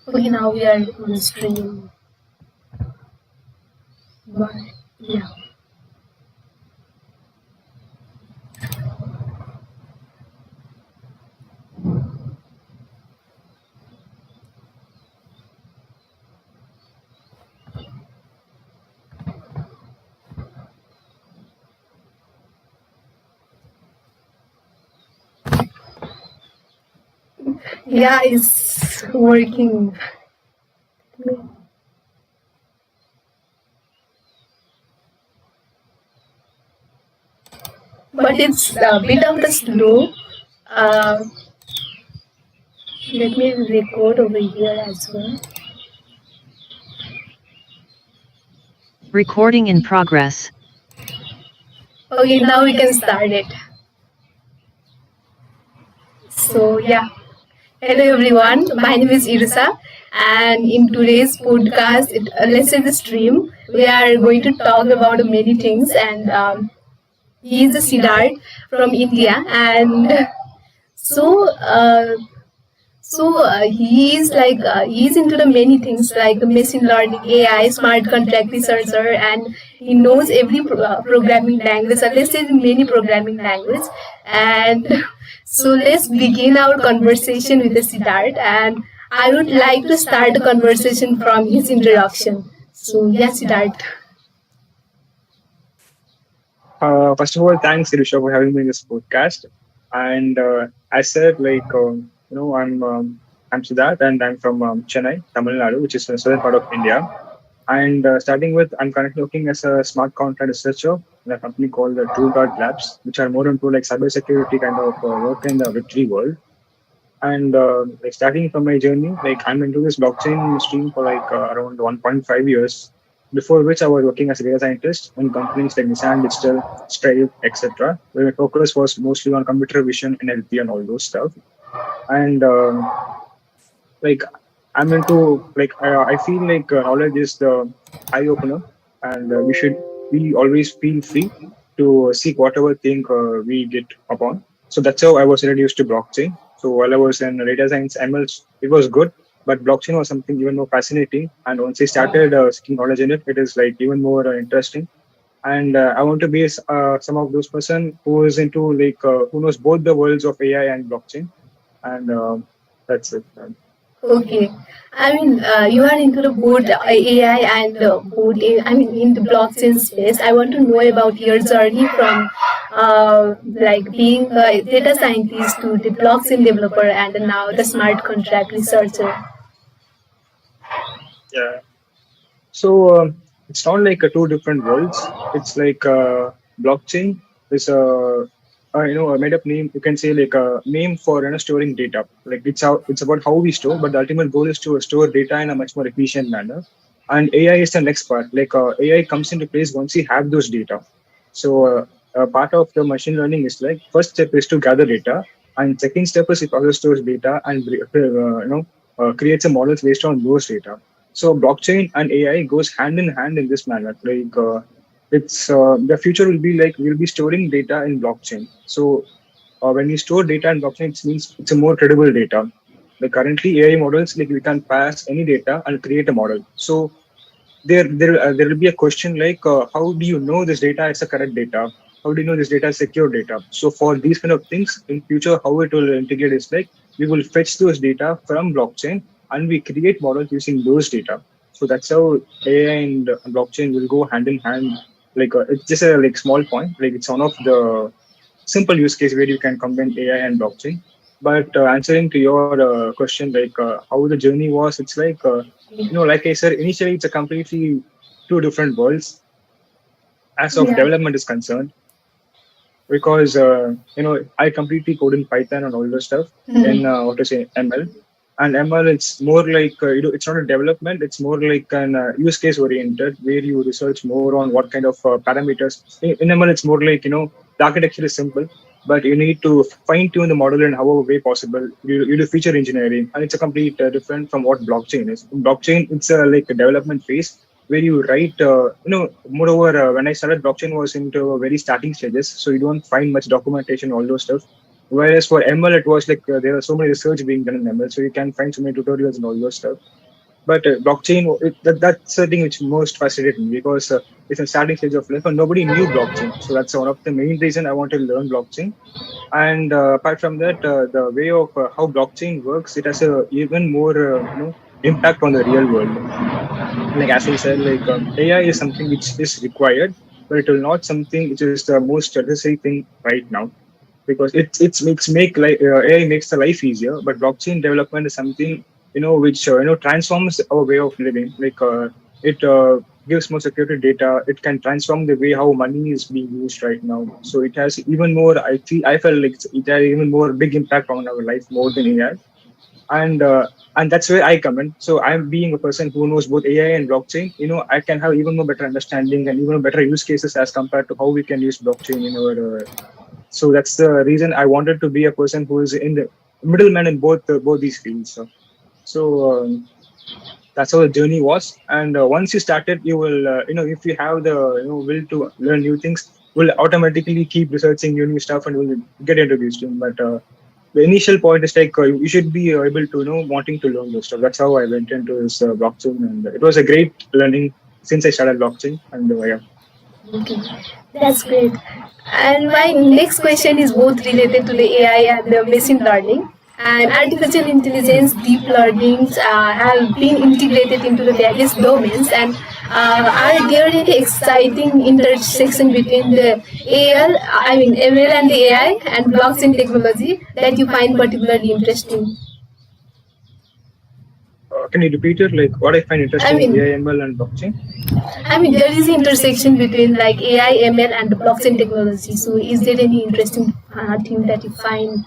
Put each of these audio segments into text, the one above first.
Okay, now we are on stream. But yeah. Yeah, it's working. But it's a bit of the slow. Uh, Let me record over here as well. Recording in progress. Okay, now we can start it. So yeah. Hello everyone, my name is Irsa, and in today's podcast, let's say the stream, we are going to talk about many things. And he is a Siddharth from India, and so he's into the many things like machine learning, AI, smart contract researcher, and he knows every programming language. So let's say many programming language, and so let's begin our conversation with the Siddharth. And I would like to start the conversation from his introduction. So yes, Siddharth. First of all, thanks, Irisha, for having me in this podcast. And I said, I'm Siddharth, and I'm from Chennai, Tamil Nadu, which is the southern part of India. And starting with, I'm currently working as a smart contract researcher in a company called True Dot Labs, which are more into like cybersecurity kind of work in the Web3 world. And like starting from my journey, like I'm into this blockchain stream for like around 1.5 years. Before which I was working as a data scientist in companies like Nissan Digital, Stripe, etc. Where my focus was mostly on computer vision, NLP, and all those stuff. And like I'm into like I feel like knowledge is the eye opener, and we always feel free to seek whatever thing we get upon. So that's how I was introduced to blockchain. So while I was in data science ML, it was good, but blockchain was something even more fascinating. And once I started seeking knowledge in it, it is like even more interesting. And I want to be some of those person who is into like who knows both the worlds of AI and blockchain, and that's it. Okay. I mean, you are into the both AI and I mean, in the blockchain space. I want to know about your journey from like being a data scientist to the blockchain developer and now the smart contract researcher. Yeah. So it's not like two different worlds. It's like blockchain is a made up name. You can say like a name for storing data. Like it's about how we store, but the ultimate goal is to store data in a much more efficient manner. And AI is the next part. Like AI comes into place once we have those data. So part of the machine learning is like first step is to gather data, and second step is it process those data and creates a models based on those data. So blockchain and AI goes hand in hand in this manner. Like it's the future will be like we'll be storing data in blockchain. So when you store data in blockchain, it means it's a more credible data. Like currently AI models, like we can pass any data and create a model. So there will be a question like how do you know this data is the correct data? How do you know this data is secure data? So for these kind of things in future, how it will integrate is like we will fetch those data from blockchain and we create models using those data. So that's how AI and blockchain will go hand in hand. Like it's just a like small point. Like it's one of the simple use case where you can combine AI and blockchain. But answering to your question, like how the journey was, it's like like I said, initially it's a completely two different worlds as of Yeah. development is concerned. Because I completely code in Python and all those stuff in what to say ML. And ML, it's more like it's not a development. It's more like an use case oriented where you research more on what kind of parameters. In ML, it's more like the architecture is simple, but you need to fine tune the model in however way possible. You do feature engineering, and it's a complete different from what blockchain is. In blockchain, it's like a development phase where you write, moreover, when I started, blockchain was into very starting stages, so you don't find much documentation, all those stuff. Whereas for ML, it was like there are so many research being done in ML, so you can find so many tutorials and all those stuff. But blockchain, that's the thing which most fascinated me because it's a starting stage of life and nobody knew blockchain. So that's one of the main reason I want to learn blockchain. And apart from that, the way of how blockchain works, it has a even more impact on the real world. Like as I said, like AI is something which is required, but it will not something which is the most necessary thing right now because it's make like AI makes the life easier, but blockchain development is something which transforms our way of living. Like it gives more security data. It can transform the way how money is being used right now. So it has even more. I felt like it has even more big impact on our life more than AI, and that's where I come in. So I'm being a person who knows both AI and blockchain. I can have even more better understanding and even better use cases as compared to how we can use blockchain in our so that's the reason I wanted to be a person who is in the middleman in both these fields. So that's how the journey was. And once you started, you will, if you have the will to learn new things, will automatically keep researching new stuff and will get into these things. But the initial point is like you should be able to wanting to learn those stuff. That's how I went into this blockchain, and it was a great learning since I started blockchain. And yeah. Okay, that's great. And my next question is both related to the AI and the machine learning. And artificial intelligence, deep learnings have been integrated into the various domains. And are there any exciting intersection between the ML and the AI and blockchain technology that you find particularly interesting? Can you repeat it? Like what I find I interesting in mean, AI, ML, and blockchain? there is an intersection between like AI, ML, and blockchain technology. So, is there any interesting thing that you find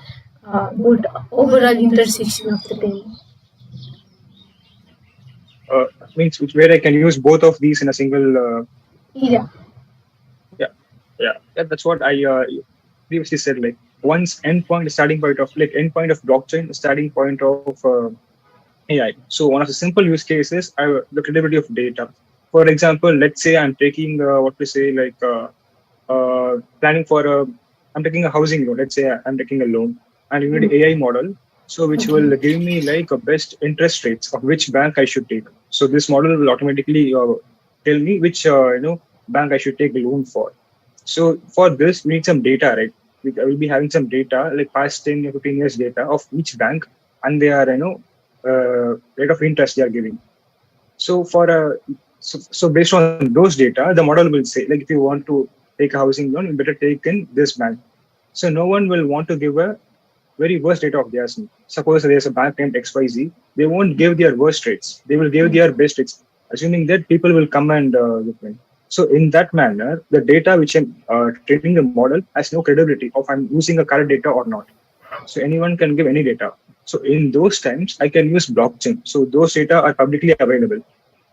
good overall intersection of the thing? Means where I can use both of these in a single. Yeah. Yeah, yeah. That's what I previously said. Like once endpoint, starting point of like endpoint of blockchain, starting point of AI. So one of the simple use cases, the credibility of data. For example, let's say I'm taking what we say like planning for a, I'm taking a housing loan. Let's say I'm taking a loan, and you need AI model, so which will Okay. give me like a best interest rates of which bank I should take. So this model will automatically tell me which bank I should take a loan for. So for this, we need some data, right? I will be having some data like past 10 or 15 years data of each bank and their rate of interest they are giving. So so based on those data, the model will say like if you want to take a housing loan, you better take in this bank. So no one will want to give a very worst rate of theirs. Suppose there's a bank named XYZ, they won't give their worst rates. They will give their best rates, assuming that people will come and look in. So in that manner, the data which I'm training the model has no credibility of I'm using a correct data or not. So anyone can give any data. So in those times, I can use blockchain. So those data are publicly available.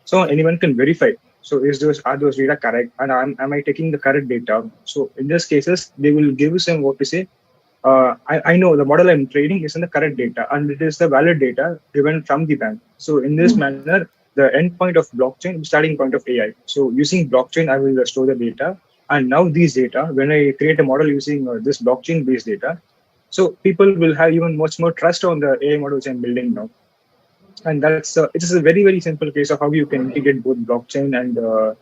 So anyone can verify. So are those data correct? And am I taking the correct data? So in these cases, they will give some what to say. I know the model I'm training is in the correct data and it is the valid data given from the bank. So in this manner, the endpoint of blockchain, starting point of AI. So using blockchain, I will store the data. And now these data, when I create a model using this blockchain based data, so people will have even much more trust on the AI models I'm building now. And it is a very, very simple case of how you can integrate both blockchain and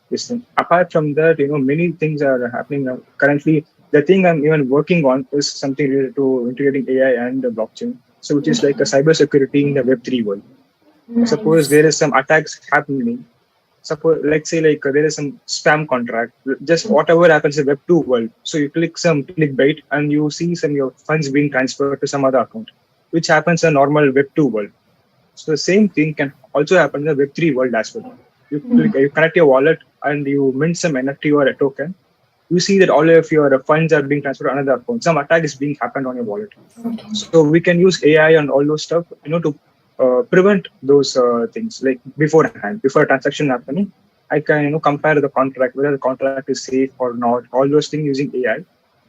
this thing. Apart from that, many things are happening now. Currently, the thing I'm even working on is something related to integrating AI and the blockchain. So, which is like a cybersecurity in the Web3 world. Suppose Nice. there is some attacks happening. Suppose, let's say, like there is some spam contract, just whatever happens in Web2 world. So, you click some clickbait and you see some your funds being transferred to some other account, which happens in normal Web2 world. So the same thing can also happen in the Web3 world as well. You connect your wallet and you mint some NFT or a token. You see that all of your funds are being transferred to another account. Some attack is being happened on your wallet. So we can use AI and all those stuff, to prevent those things like beforehand, before a transaction happening. I can compare the contract whether the contract is safe or not. All those things using AI.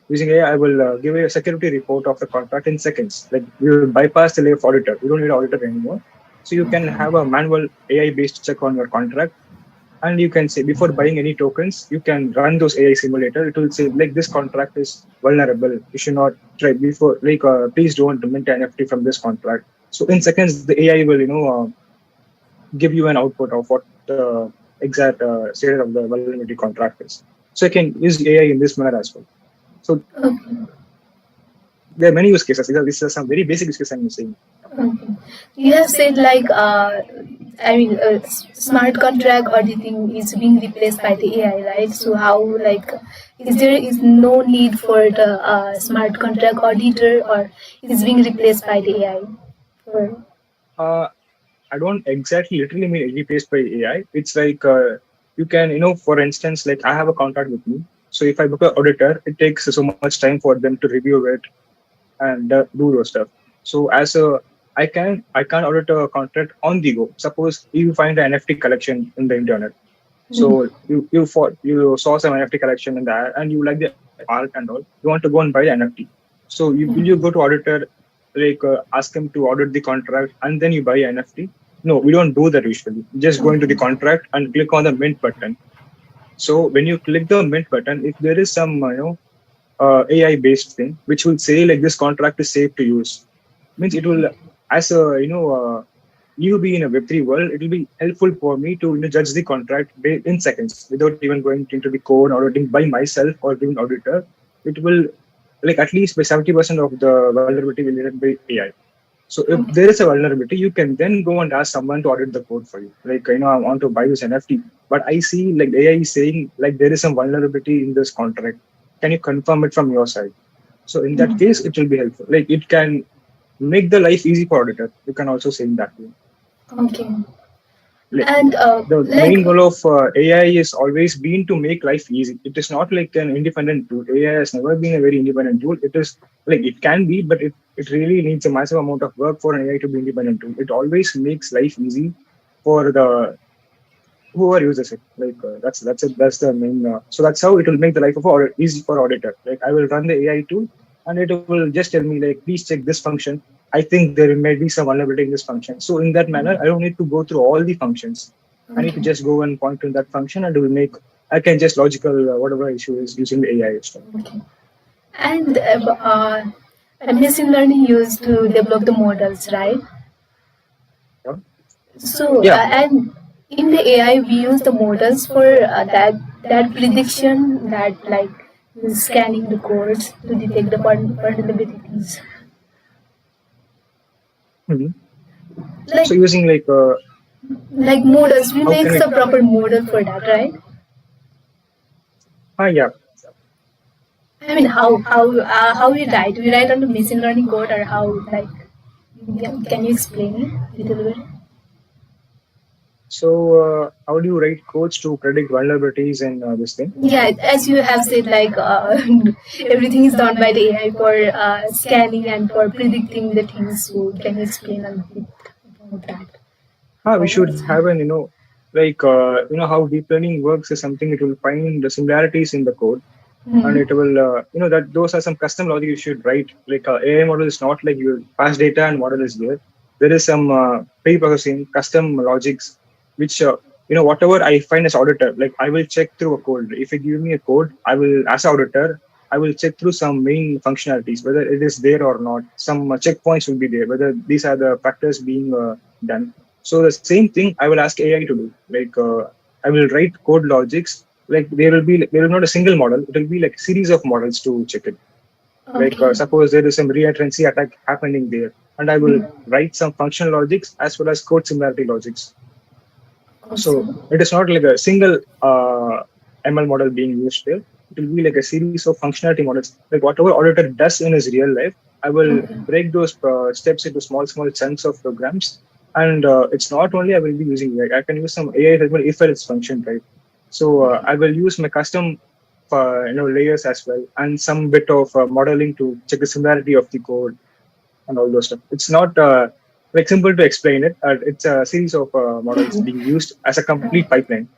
Using AI, I will give a security report of the contract in seconds. Like we will bypass the layer of auditor. You don't need an auditor anymore. So you can have a manual AI-based check on your contract. And you can say before buying any tokens, you can run those AI simulator. It will say like this contract is vulnerable. You should not try before please don't mint NFT from this contract. So in seconds, the AI will give you an output of what the exact state of the vulnerability contract is. So you can use AI in this manner as well. So Okay. there are many use cases. These are some very basic use cases I'm saying. Okay. You have said like smart contract auditing is being replaced by the AI, right? So how like is there is no need for the smart contract auditor, or is being replaced by the AI? For Uh, I don't exactly literally mean replaced by AI. It's like you can, for instance, like I have a contract with me. So if I book an auditor, it takes so much time for them to review it and do those stuff. So as a I can't audit a contract on the go. Suppose you find an NFT collection in the internet. So you saw some NFT collection in there and you like the art and all. You want to go and buy the NFT. So will you go to auditor, like ask him to audit the contract and then you buy NFT? No, we don't do that usually. You just go into the contract and click on the mint button. So when you click the mint button, if there is some AI based thing which will say like this contract is safe to use, means it will as a newbie in a Web3 world, it will be helpful for me to judge the contract in seconds without even going into the code or auditing by myself or giving auditor. It will like at least by 70% of the vulnerability will be detected by AI. So if there is a vulnerability, you can then go and ask someone to audit the code for you. Like, I want to buy this NFT, but I see like AI is saying like there is some vulnerability in this contract. Can you confirm it from your side? So in that case, it will be helpful. Like it can make the life easy for auditor. You can also say in that way. okay, Like, and the like main goal of AI is always been to make life easy. It is not like an independent tool. AI has never been a very independent tool. It is like it can be, but it really needs a massive amount of work for an AI to be independent tool. It always makes life easy for the whoever uses it. Like that's it. That's the main. So that's how it will make the life of easy for auditor. Like I will run the AI tool, and it will just tell me like, please check this function. I think there may be some vulnerability in this function. So in that manner, I don't need to go through all the functions. I need to okay, just go and point to that function, and it will make. I can just logical whatever issue is using the AI stuff. okay, and machine learning used to develop the models, right? Yeah. So, Yeah. and in the AI, we use the models for that prediction, that like scanning the codes to detect the vulnerabilities. Mhm. Like So using like models, we how make can we? the proper model for that, right? Yeah. I mean, how we write? We write on the machine learning code, or how like? Can you explain it a little bit? So how do you write codes to predict vulnerabilities in this thing? Yeah, as you have said, like everything is done by the AI for scanning and for predicting the things. So can you explain a bit about that? We How should it's have an, how deep learning works is something it will find the similarities in the code and it will, that those are some custom logic you should write. Like AI model is not like you pass data and model is there. There is some pre-processing custom logics, which, whatever I find as auditor, like I will check through a code. If you give me a code, I will, as auditor, I will check through some main functionalities, whether it is there or not. Some checkpoints will be there, whether these are the factors being done. So the same thing I will ask AI to do. Like I will write code logics. Like there will not a single model. It will be like series of models to check it. Like okay. suppose there is some reentrancy attack happening there, and I will write some functional logics as well as code similarity logics. So Also, it is not like a single ML model being used there. It will be like a series of functionality models. Like whatever auditor does in his real life, I will okay, break those steps into small chunks of programs. And it's not only I will be using AI. I can use some AI as well if else function type. So I will use my custom layers as well and some bit of modeling to check the similarity of the code and all those stuff. It's not like simple to explain it. It's a series of models being used as a complete pipeline.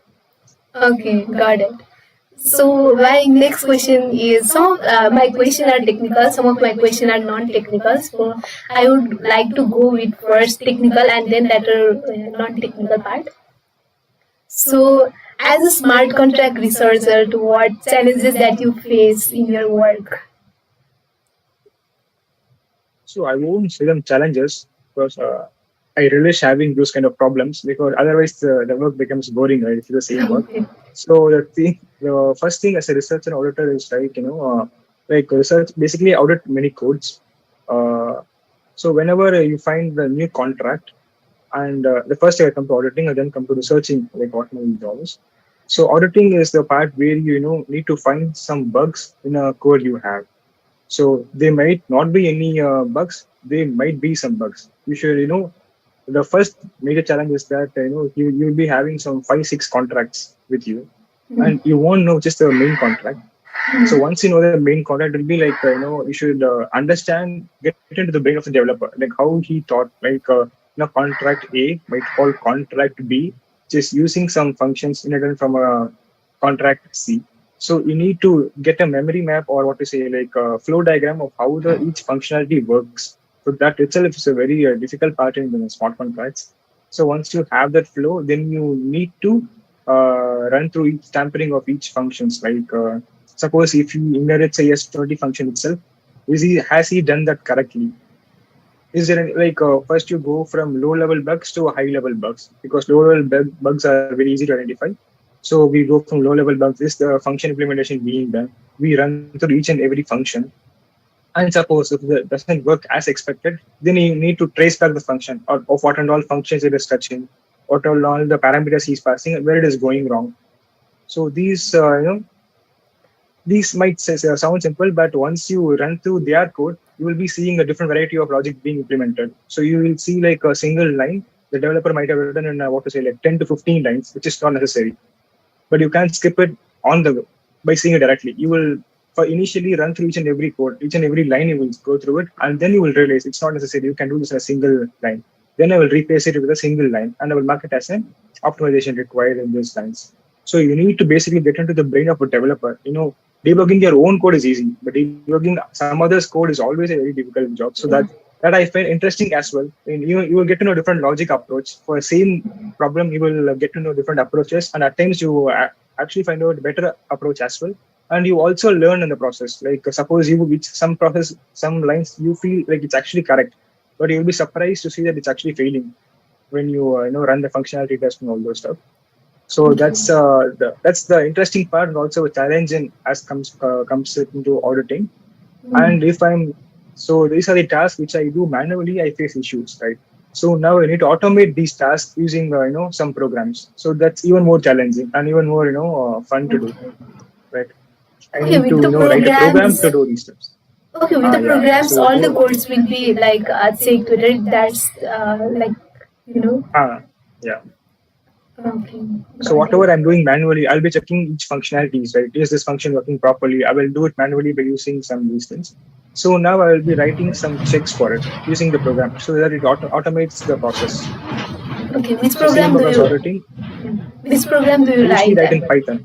okay, got it. So my next question is, some of my question are technical, some of my question are non-technical. So I would like to go with first technical and then later non-technical part. So, as a smart contract researcher, to what challenges that you face in your work? So I won't say them challenges because I relish having those kind of problems because otherwise the work becomes boring, right? It's the same work. Okay. So the first thing as a researcher and auditor is like, like research, basically audit many codes. Uh, so whenever you find the new contract, and the first year I come to auditing and then come to researching like what my job is. So auditing is the part where you need to find some bugs in a code you have. So there might not be any bugs. There might be some bugs. You should, the first major challenge is that you'll be having some 5 6 contracts with you, and you won't know just the main contract. So once you know the main contract, it'll be like you should understand, get into the brain of the developer, like how he thought. Like contract A might call contract B, just using some functions inherent from a contract C. So you need to get a memory map or what to say, like a flow diagram of how the each functionality works. So that itself is a very difficult part in the smart contracts. So once you have that flow, then you need to run through each tampering of each functions. Like suppose if you inherit say S20 function itself, has he done that correctly? Is there any, like first you go from low level bugs to high level bugs because low level bugs are very easy to identify. So we go from low level bugs. Is the function implementation being done? We run through each and every function. And suppose if it doesn't work as expected, then you need to trace back the function or of what and all functions it is touching, what all the parameters he's passing, and where it is going wrong. So these might sound simple, but once you run through their code, you will be seeing a different variety of logic being implemented. So you will see like a single line the developer might have written in what to say like 10 to 15 lines, which is not necessary. But you can't skip it on the go by seeing it directly. You will for initially run through each and every code, each and every line you will go through it, and then you will realize it's not necessary. You can do this in a single line. Then I will replace it with a single line, and I will mark it as an optimization required in these lines. So you need to basically get into the brain of a developer. Debugging your own code is easy, but debugging some others' code is always a very difficult job. So that I find interesting as well. You will get to know different logic approach for the same problem. You will get to know different approaches, and at times you actually find out better approach as well. And you also learn in the process. Like suppose you which some lines you feel like it's actually correct, but you'll be surprised to see that it's actually failing when you run the functionality test and all those stuff. So that's the interesting part and also a challenge in as comes into auditing. And if I'm so these are the tasks which I do manually, I face issues, right? So now I need to automate these tasks using some programs. So that's even more challenging and even more fun to do, right? I Okay, need with to the write a program programs. to do these steps. Okay, with the Yeah. programs, So all the codes will be like secret. That's like you know. yeah. Okay, So got whatever it. I'm doing manually, I'll be checking each functionalities, right? Is this function working properly? I will do it manually by using some of these things. So now I will be writing some checks for it using the program so that it automates the process. Okay, which So same program do across you auditing. which program do I you usually write write that? in Python.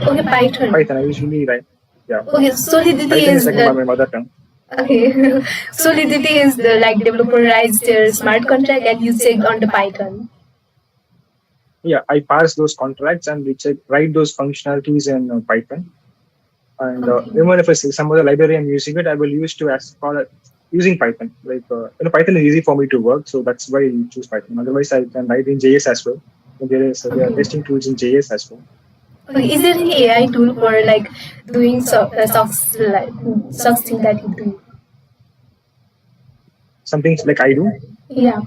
Okay, Python. Python, I usually write. Yeah. Okay, Solidity Python is is like the my mother tongue. okay. Solidity is the like developerized smart contract, and you checked on the Python. Yeah, I pass those contracts and we check write those functionalities in Python. And Okay. even if I see some other library I'm using it, I will use to ask for it using Python. Like Python is easy for me to work, so that's why I choose Python. Otherwise, I can write in JS as well. And there are Okay. testing tools in JS as well. Okay. Is there any AI tool for like doing socks like socks thing that you do? Some things like I do. Yeah.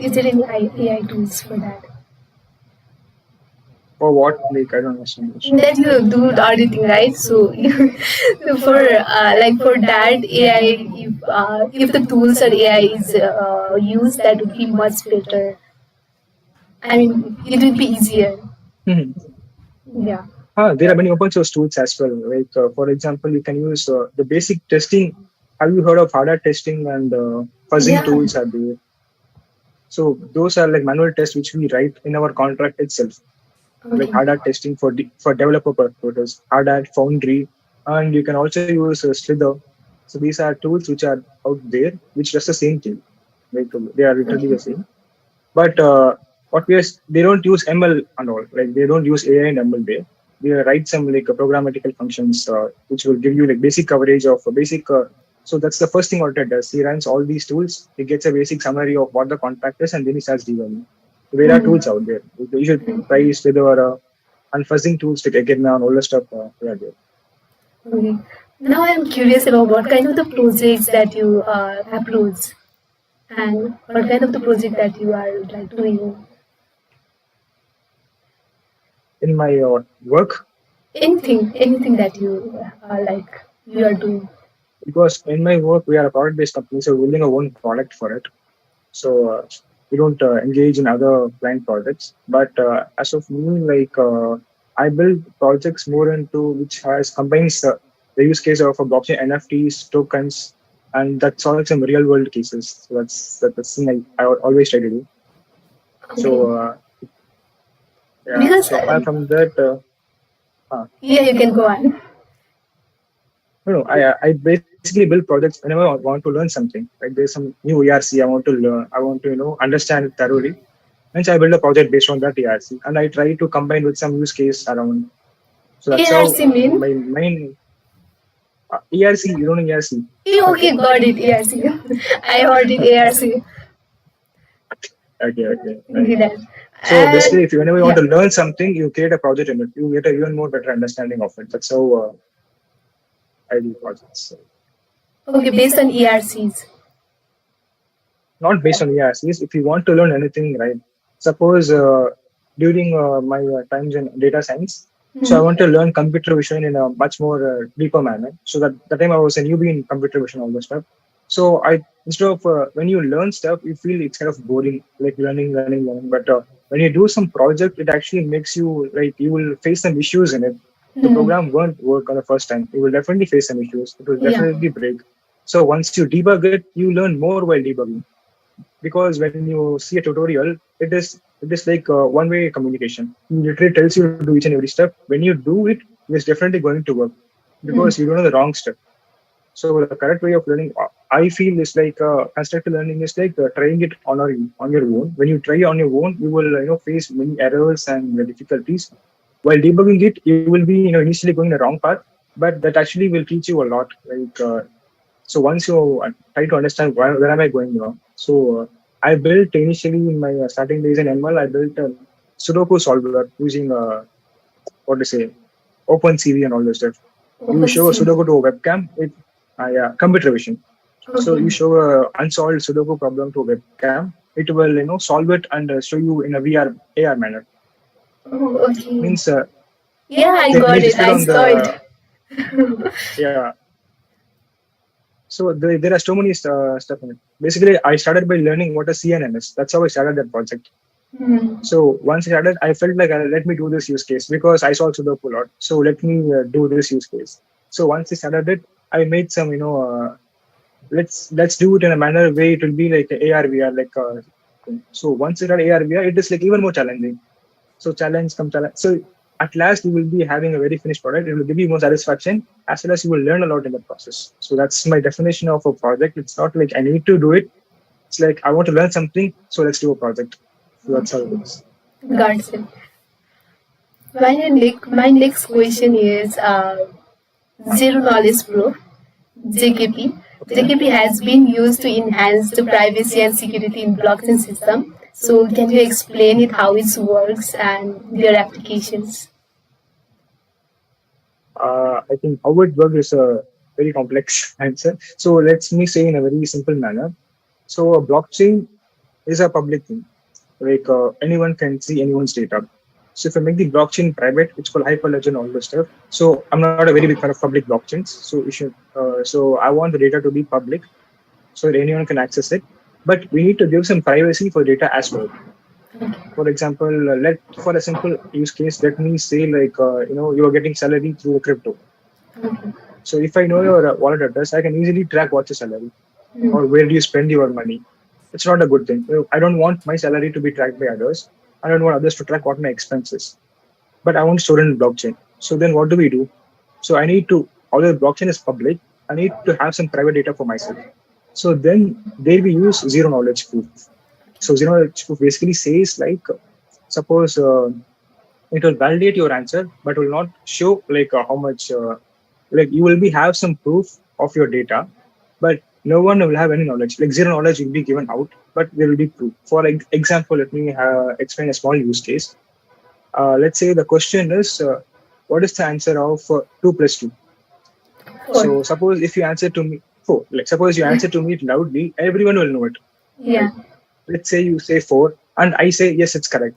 Is there any AI tools for that? For what? Like I don't understand this. That you do the auditing, right? So, for like for that AI, if the tools or AI is used, that would be much better. I mean, it would be easier. Mhm. Yeah. There are many open source tools as well. Like for example, you can use the basic testing. Have you heard of hardware testing and fuzzing Yeah. tools are there? So those are like manual tests which we write in our contract itself. Like Okay. hard hat testing for developer purposes, hard hat foundry, and you can also use Slither. So these are tools which are out there which does the same thing. Like they are literally the Okay. same. But what we are, they don't use ML and all. Like they don't use AI and ML there. They write some like programmatical functions which will give you like basic coverage of a basic. So that's the first thing auditor does. He runs all these tools. He gets a basic summary of what the contract is, and then he starts debugging. There are tools out there. You should try with our unfuzzing tools to get around all the stuff. Are there. Okay. Now I'm curious about what kind of the projects that you approach and what kind of the project that you are like doing. In my work, Anything that you like you are doing. because in my work we are a product-based company, so we're building our own product for it. So we don't engage in other client projects. But as of me, like I build projects more into which has combines the use case of a blockchain NFTs, tokens, and that solves some real world cases. So that's the thing I always try to do. So Okay. yeah. Because So apart from that, yeah, you can go on. no, no, I basically build projects whenever I want to learn something. Like there's some new ERC I want to learn. I want to understand it thoroughly. Hence, I build a project based on that ERC, and I try to combine with some use case around. So that's how ARC mean? my main ERC. You don't know ERC? Okay, got it. ARC. I heard it ARC. Okay, okay, right. Okay, that. So basically, And if you whenever you want yeah. to learn something, you create a project in it. You get a even more better understanding of it. That's how I do projects. So, Okay, based on ERCs. not based on ERCs. If you want to learn anything, right? Suppose during my times in data science, so I Hmm. want to learn computer vision in a much more deeper manner. So that the time I was a newbie in computer vision, all this stuff. So I instead of when you learn stuff, you feel it's kind of boring, like learning. But when you do some project, it actually makes you like you will face some issues in it. The Hmm. program won't work on the first time. You will definitely face some issues. It will Yeah. definitely break. So once you debug it, you learn more while debugging, because when you see a tutorial, it is like one-way communication. It literally tells you to do each and every step. When you do it, it's definitely going to work Hmm. because you don't know the wrong step. So the correct way of learning, I feel, is like constructive learning is like trying it on your own. When you try on your own, you will face many errors and difficulties. While debugging it, you will be initially going the wrong path, but that actually will teach you a lot. Like so once you try to understand where am I going wrong. So I built initially in my starting days in ML, I built a Sudoku solver using what to say, OpenCV and all this stuff. You Open show a sea. Sudoku to a webcam with yeah, computer vision. So you Okay. show a unsolved Sudoku problem to a webcam. It will solve it and show you in a VR AR manner. Oh, okay. Means Yeah, I then got you it. just put I on saw it. the yeah. So there are so many stuff in it. Basically, I started by learning what a CNN is. That's how I started that project. Hmm. So once I started, I felt like let me do this use case because I saw Sudoku a lot. So let me do this use case. So once I started it, I made some let's do it in a manner way it will be like AR VR like so once it had AR VR, it is like even more challenging. So challenge come challenge. So at last you will be having a very finished product. It will give you more satisfaction as well as you will learn a lot in the process. So that's my definition of a project. It's not like I need to do it. It's like I want to learn something, so let's do a project. So that's how it Okay. is. Got it. My next question is zero knowledge proof. JKP. Okay. JKP has been used to enhance the privacy and security in blockchain system. So can you explain it how it works and their applications? I think how it works is a very complex answer. So let me say in a very simple manner. So a blockchain is a public thing. Like anyone can see anyone's data. So if I make the blockchain private, it's called hyperledger and all this stuff. So I'm not a very big fan of public blockchains. So so I want the data to be public so that anyone can access it. But we need to give some privacy for data as well. For example, let for a simple use case, let me say like you are getting salary through the crypto. Okay. So if I know your wallet address, I can easily track what's your salary Hmm. or where do you spend your money. It's not a good thing. I don't want my salary to be tracked by others. I don't want others to track what my expenses. But I want to store in blockchain. So then what do we do? So I need to, although the blockchain is public, I need to have some private data for myself. So then there we use zero knowledge proof. So zero knowledge proof basically says like, suppose it will validate your answer, but will not show like how much like you will be have some proof of your data, but no one will have any knowledge. Like zero knowledge will be given out, but there will be proof. For example, let me explain a small use case. Let's say the question is, what is the answer of 2 plus 2? Four. So suppose if you answer to me 4, like suppose you answer to me loudly, everyone will know it. Yeah. Like, let's say you say 4 and I say yes, it's correct.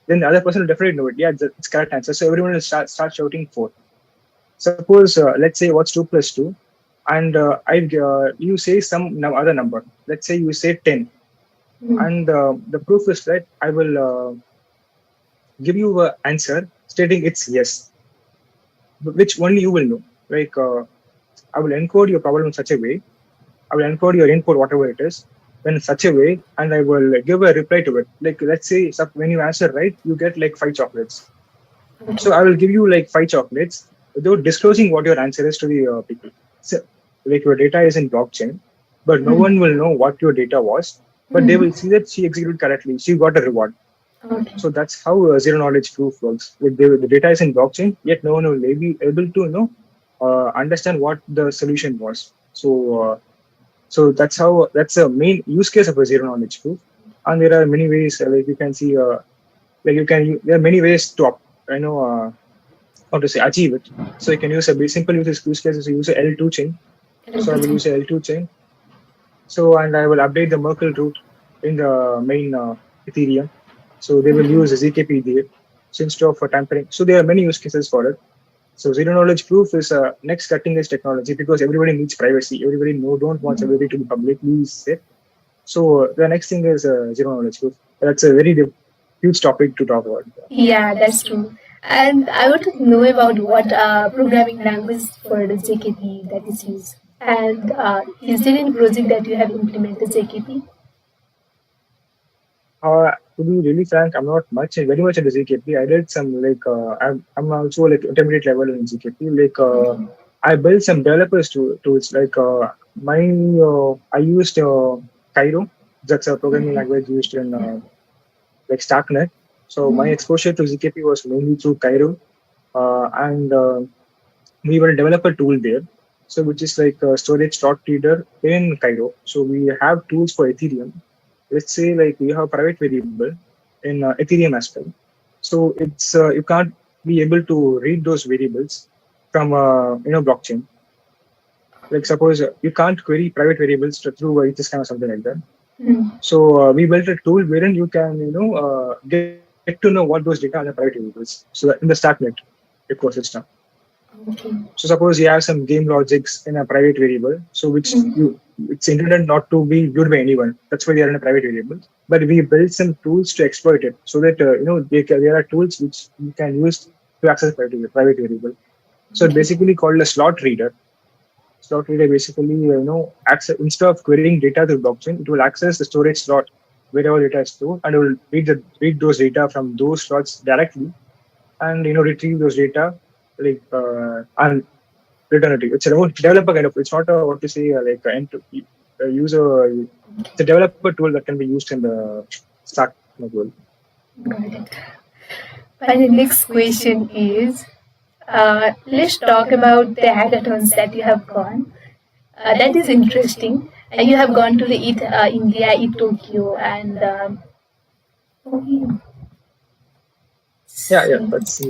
Then the other person will definitely know it. Yeah, it's correct answer. So everyone will start shouting 4. Suppose let's say what's 2 plus 2, and I you say some other number. Let's say you say 10, Mm. and the proof is that I will give you an answer stating it's yes, which only you will know. Like I will encode your problem in such a way. I will encode your input, whatever it is, in such a way, and I will give a reply to it. Like let's say when you answer right, you get like 5 chocolates. So I will give you like 5 chocolates without disclosing what your answer is to the people. So like your data is in blockchain, but no Mm. one will know what your data was. But they Mm. will see that she executed correctly. She got a reward. Okay. So that's how zero knowledge proof works. Like the data is in blockchain, yet no one will be able to understand what the solution was. So that's a main use case of a zero knowledge proof. And there are many ways like you can see like there are many ways to how to say achieve it. So you can use a very simple use case is to use a L2 chain. So I will use a L2 chain. So and I will update the Merkle root in the main Ethereum. So they will Okay. use a ZKP there. So instead of tampering. So there are many use cases for it. So zero knowledge proof is a next cutting edge technology because everybody needs privacy. Everybody don't wants everything to be publicly said. So the next thing is zero knowledge proof. That's a very huge topic to talk about. Yeah, that's true. And I want to know about what programming language for the JKP that is used. And is there any project that you have implemented JKP? To be really frank, I'm not very much into ZKP. I did some like I'm also like intermediate level in ZKP. Like Okay. I built some developers tools. Like my I used Cairo. That's a programming Okay. language used in Yeah. like Starknet. So my Mm. exposure to ZKP was mainly through Cairo, and we will develop a tool there. So which is like a storage slot reader in Cairo. So we have tools for Ethereum. Let's say like we have a private variable in Ethereum as well. So it's you can't be able to read those variables from blockchain. Like suppose you can't query private variables through Etherscan or something like that. Mm. So we built a tool wherein you can get to know what those data are the private variables. So that in the Starknet ecosystem. Okay. So suppose you have some game logics in a private variable, so which Mm. it's intended not to be viewed by anyone. That's why they are in a private variable. But we built some tools to exploit it, so that there are tools which you can use to access private variable. So it Okay. basically called a slot reader. Slot reader basically access instead of querying data through blockchain, it will access the storage slot wherever data is stored, and it will read those data from those slots directly, and retrieve those data like and return it. It's a developer kind of. It's not a what to say like a user. It's a developer tool that can be used in the Stack module. Got it. And the next question is, let's talk about the hackathons that you have gone. That is interesting. You have gone to the India, Tokyo, and okay. Yeah, So, that's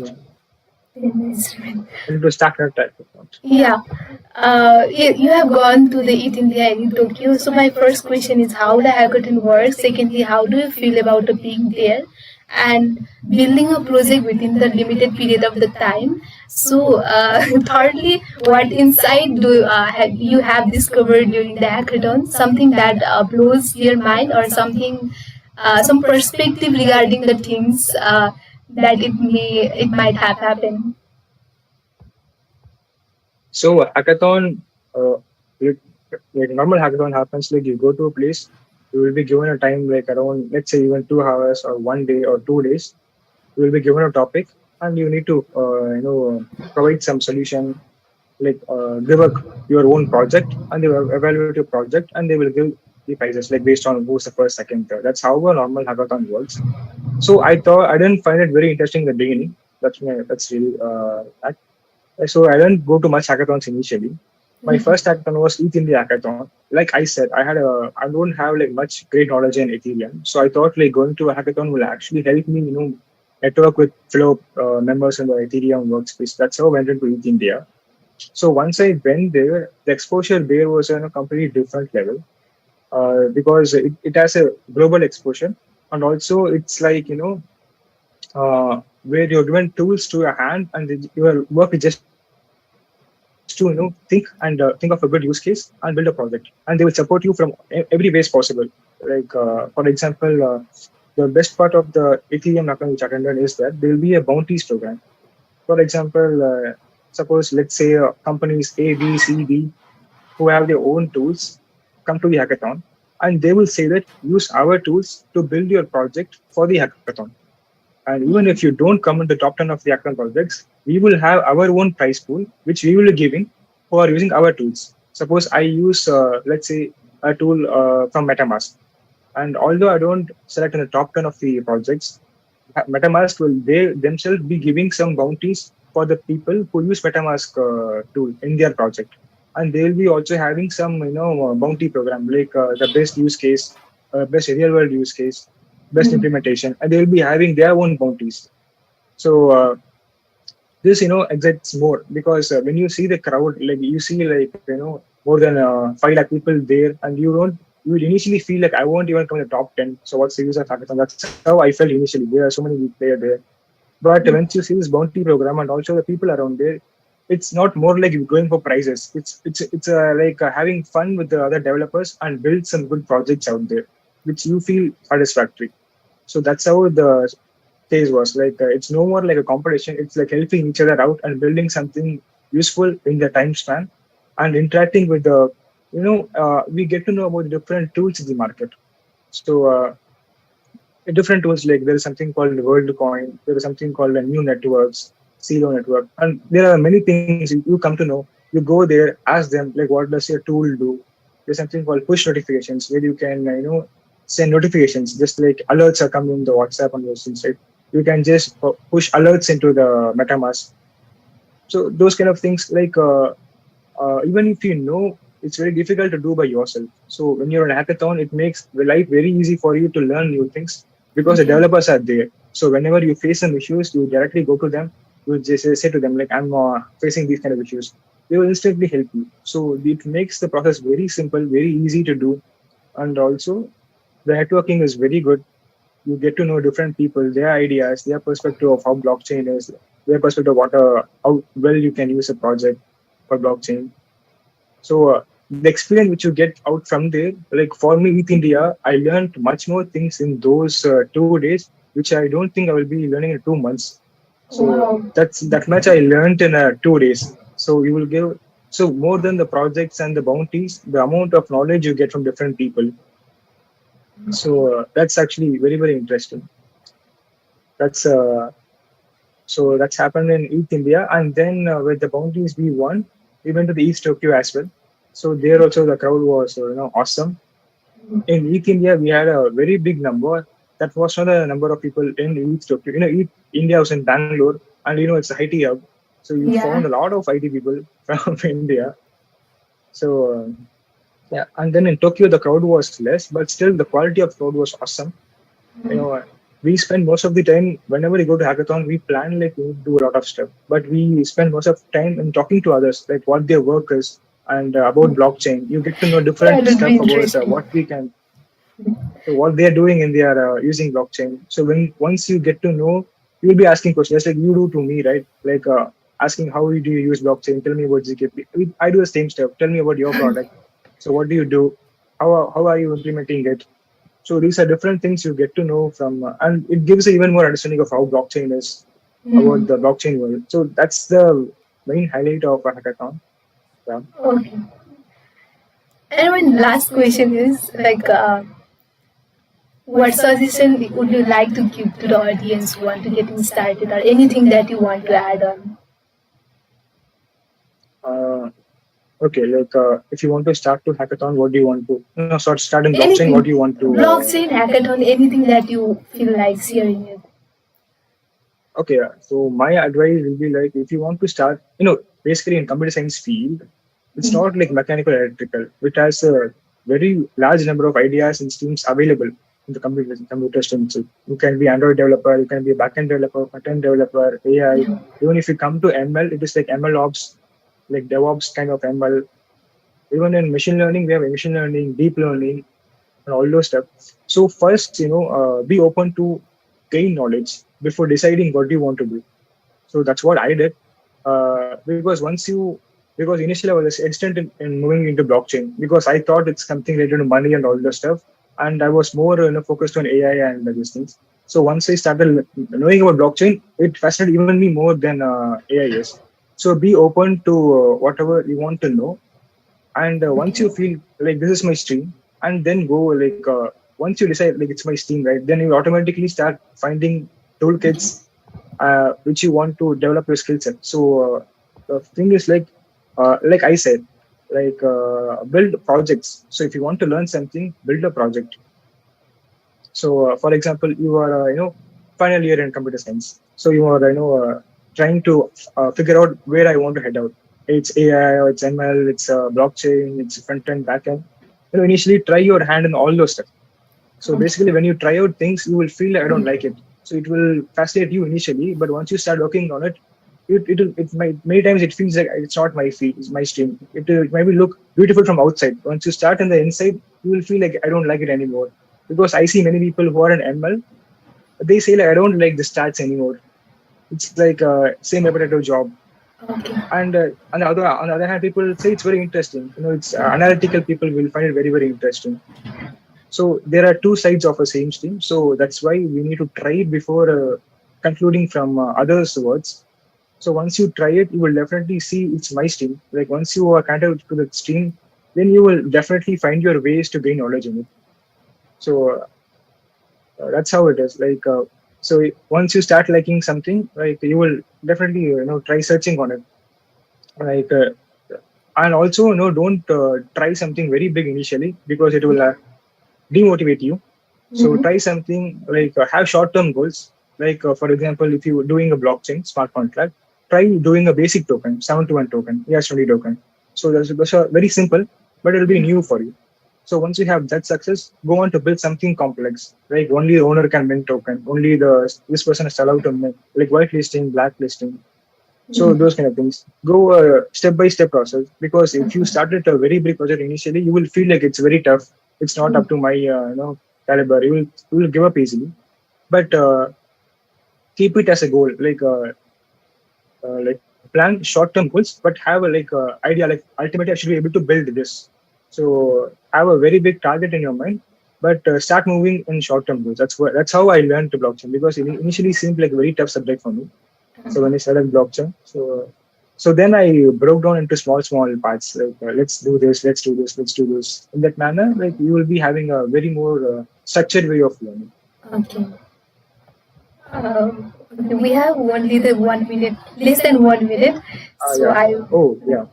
investment. into Stack type of thing. Yeah. You have gone to the Eat India and Eat Tokyo. So my first question is how the hackathon works. Secondly, how do you feel about being there and building a project within the limited period of the time? So thirdly, what insight do you have discovered during the hackathon? Something that blows your mind or something, some perspective regarding the things that it might have happened. So hackathon, like, like normal hackathon happens like you go to a place, you will be given a time like around let's say even 2 hours or 1 day or 2 days. You will be given a topic and you need to provide some solution like give your own project and they will evaluate your project and they will give the prizes, like based on who's the first, second, third. That's how a normal hackathon works. So I thought I didn't find it very interesting in the beginning. That's really that. So I didn't go to much hackathons initially. My first hackathon was ETH India hackathon. Like I said, I don't have like much great knowledge in Ethereum. So I thought like going to a hackathon will actually help me, network with fellow members in the Ethereum workspace. That's how I went into ETH India. So once I went there, the exposure there was on a completely different level because it has a global exposure, and also it's like where you're given tools to your hand, and your work is just to think of a good use case and build a project, and they will support you from every ways possible. Like for example, the best part of the Ethereum account which I attended is that there will be a bounties program. For example, suppose let's say companies A, B, C, D who have their own tools come to the hackathon, and they will say that use our tools to build your project for the hackathon. And even if you don't come in the top 10 of the hackathon projects, we will have our own prize pool, which we will be giving who are using our tools. Suppose I use, let's say, a tool from MetaMask. And although I don't select in the top 10 of the projects, MetaMask will they themselves be giving some bounties for the people who use MetaMask tool in their project, and they will be also having some bounty program like the best use case, best real world use case, best implementation, and they will be having their own bounties. So this excites more because when you see the crowd, like you see like more than 5 lakh people there, and you will initially feel like I won't even come in the top 10. So what's the use of hackathon? That's how I felt initially. There are so many players there. But once you see this bounty program and also the people around there, it's not more like going for prizes. It's like having fun with the other developers and build some good projects out there, which you feel satisfactory. So that's how the phase was. Like it's no more like a competition. It's like helping each other out and building something useful in the time span, and interacting with the we get to know about the different tools in the market. So different tools, like there is something called WorldCoin, there is something called a new networks, Zero network, and there are many things you come to know. You go there, ask them like what does your tool do. There's something called push notifications where you can send notifications, just like alerts are coming in the WhatsApp and those things, right? You can just push alerts into the MetaMask. So those kind of things, like even if it's very difficult to do by yourself. So when you're in a hackathon, it makes the life very easy for you to learn new things because the developers are there. So whenever you face some issues, you directly go to them. You just say to them like, I'm facing these kind of issues. They will instantly help you. So it makes the process very simple, very easy to do, and also the networking is very good. You get to know different people, their ideas, their perspective of how blockchain is, their perspective of how well you can use a project for blockchain. So the experience which you get out from there, like for me, with India, I learned much more things in those 2 days, which I don't think I will be learning in 2 months. So that's that much I learned in 2 days. So you will give more than the projects and the bounties, the amount of knowledge you get from different people. So that's actually very very interesting. That's that's happened in East India, and then with the bounties we won, we went to the East Tokyo as well. So there also the crowd was awesome. In East India we had a very big number. That was not the number of people in East Tokyo. East India was in Bangalore, and it's a IT hub. So you found a lot of IT people from India. So yeah, and then in Tokyo the crowd was less, but still the quality of crowd was awesome. We spend most of the time whenever we go to hackathon, we plan like we do a lot of stuff, but we spend most of time in talking to others, like what their work is and about blockchain. You get to know different That would be stuff about interesting. what they're doing in their using blockchain. So when once you get to know, you'll be asking questions just like you do to me, right? Like asking how do you use blockchain? Tell me about ZKP. I do the same stuff. Tell me about your product. So what do you do? How are you implementing it? So these are different things you get to know from, and it gives even more understanding of how blockchain is, about the blockchain world. So that's the main highlight of a hackathon. Yeah. Okay. And my last question is like, what suggestion would you like to give to the audience who want to getting started, or anything that you want to add on? Uh, Okay, like if you want to start to hackathon, what do you want to? No, start in blockchain. What do you Anything. want to? Blockchain, hackathon, anything that you feel like sharing it. Okay, so my advice will be like if you want to start, basically in computer science field, it's not like mechanical electrical. It has a very large number of ideas and streams available in the computer stream. So you can be Android developer, you can be a backend developer, front-end developer, AI. Yeah. Even if you come to ML, it is like ML ops, like DevOps kind of ML. Even in machine learning, we have machine learning, deep learning, and all those stuff. So first, be open to gain knowledge before deciding what you want to do. So that's what I did. Because initially I was hesitant in moving into blockchain because I thought it's something related to money and all the stuff, and I was more focused on AI and these things. So once I started knowing about blockchain, it fascinated even me more than AI is. So be open to whatever you want to know, and once you feel like this is my stream, and then go like once you decide like it's my stream, right? Then you automatically start finding toolkits which you want to develop your skill set. So the thing is like I said, like build projects. So if you want to learn something, build a project. So for example, you are final year in computer science. So you are trying to figure out where I want to head out. It's AI or it's ML, it's blockchain, it's front end, back end. Initially try your hand in all those stuff. So basically, when you try out things, you will feel like I don't like it. So it will fascinate you initially, but once you start working on it, it might many times it feels like it's not my feed, it's my stream. It maybe look beautiful from outside. Once you start in the inside, you will feel like I don't like it anymore. Because I see many people who are in ML, they say like I don't like the stats anymore. It's like same repetitive job. Okay. And on the other hand, people say it's very interesting. It's analytical people will find it very very interesting. So there are two sides of a same stream. So that's why we need to try it before concluding from others' words. So once you try it, you will definitely see it's my stream. Like once you are connected to the stream, then you will definitely find your ways to gain knowledge in it. So that's how it is. Like so, once you start liking something, like you will definitely try searching on it. Like and also don't try something very big initially because it will demotivate you. So Mm-hmm. try something like have short-term goals. Like for example, if you're doing a blockchain smart contract, try doing a basic token, 7 to 1 token, ES20 token. So that's a very simple, but it'll be new for you. So once you have that success, go on to build something complex. Like only the owner can mint token, only the this person is allowed to mint, like whitelisting, blacklisting. So those kind of things. Go step by step process because if you started a very big project initially, you will feel like it's very tough. It's not up to my caliber. You will give up easily. But keep it as a goal. Like plan short-term goals, but have a idea like ultimately I should be able to build this. So have a very big target in your mind, but start moving in short-term goals. That's how I learned to blockchain because it initially seemed like a very tough subject for me. So when I started blockchain, so then I broke down into small parts. Like let's do this, let's do this, let's do this. In that manner, like you will be having a very more structured way of learning. Okay. We have only the 1 minute, less than 1 minute. So Yeah. I Oh, yeah.